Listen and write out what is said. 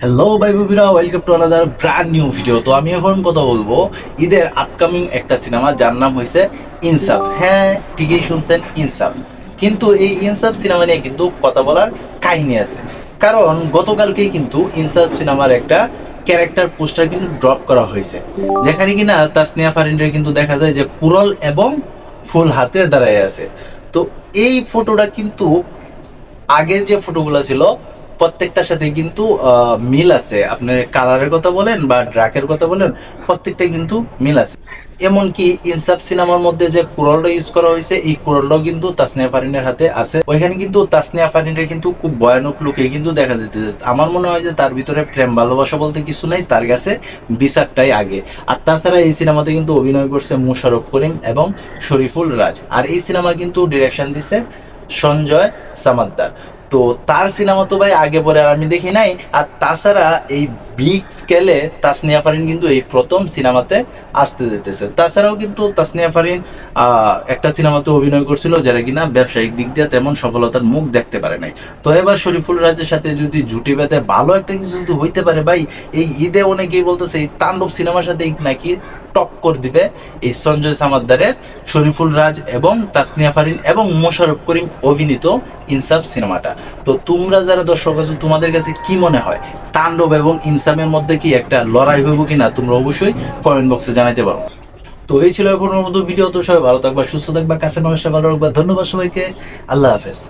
Hello ভাই বুবিরা, welcome to another brand new video. তো আমি এখন কথা বলবো ঈদের আপকামিং একটা সিনেমা যার নাম হয়েছে ইনসাফ। হ্যাঁ, ঠিকই শুনছেন, ইনসাফ। কিন্তু এই ইনসাফ সিনেমা নিয়ে কিন্তু কথা বলার কাহিনী আছে। কারণ গতকালকেই কিন্তু ইনসাফ সিনেমার একটা ক্যারেক্টার পোস্টার কিন্তু ড্রপ করা হয়েছে, যেখানে কিনা তাসনিয়া ফারিনের কিন্তু দেখা যায় যে কুরল এবং ফুল হাতে দাঁড়ায় আছে। তো এই ফটোটা কিন্তু আগের যে ফটোগুলো ছিল প্রত্যেকটার সাথে কিন্তু মিল আছে। আপনি কালারের কথা বলেন বা ড্রাকের কথা বলেন, প্রত্যেকটাই কিন্তু মিল আছে। এমনকি ইনসাফ সিনেমার মধ্যে যে কুরলটা ইউজ করা হয়েছে, এই কুরলটাও কিন্তু তাসনিয়া ফারিনের হাতে আছে। ওইখানে কিন্তু তাসনিয়া ফারিনের কিন্তু খুব ভয়ানক লুকে কিন্তু দেখা যেতেছে। আমার মনে হয় যে তার ভিতরে প্রেম ভালোবাসা বলতে কিছু নাই, তার কাছে বিচারটাই আগে। আর তাছাড়া এই সিনেমাতে কিন্তু অভিনয় করছে মোশাররফ করিম এবং শরীফুল রাজ। আর এই সিনেমা কিন্তু ডিরেকশন দিছে সঞ্জয় সামাদ্দার। তো তার সিনেমা তো ভাই আগে পরে আর আমি দেখি নাই। আর তাছাড়া এই বিগ স্কেলে তাসনিয়া ফারিন কিন্তু এই প্রথম সিনেমাতে আসতে যেতেছে। তাছাড়াও কিন্তু তাসনিয়া ফারিন একটা সিনেমাতে অভিনয় করছিল, যারা কিনা ব্যবসায়িক দিক দিয়ে তেমন সফলতার মুখ দেখতে পারে নাই। তো এবার শরীফুল রাজের সাথে যদি জুটি বেঁধে ভালো একটা কিছু যদি হইতে পারে ভাই, এই ঈদে অনেকেই বলতেছে এই তাণ্ডব সিনেমার সাথে নাকি টক্কর দিবে এই সঞ্জয় সামাদ্দারের শরীফুল রাজ এবং তাসনিয়া ফারিন এবং মোশাররফ করিম অভিনীত ইনসাফ সিনেমাটা। তো তোমরা যারা দর্শক আছো, তোমাদের কাছে কি মনে হয়, তাণ্ডব এবং ইনসাফের মধ্যে কি একটা লড়াই হইব কিনা তোমরা অবশ্যই কমেন্ট বক্সে জানাইতে পারো। তো এই ছিল এখনের মতো ভিডিও। তো সবাই ভালো থাকবা, সুস্থ থাকবা, কাছে মানুষটা ভালো রাখবা। ধন্যবাদ সবাইকে। আল্লাহ হাফেজ।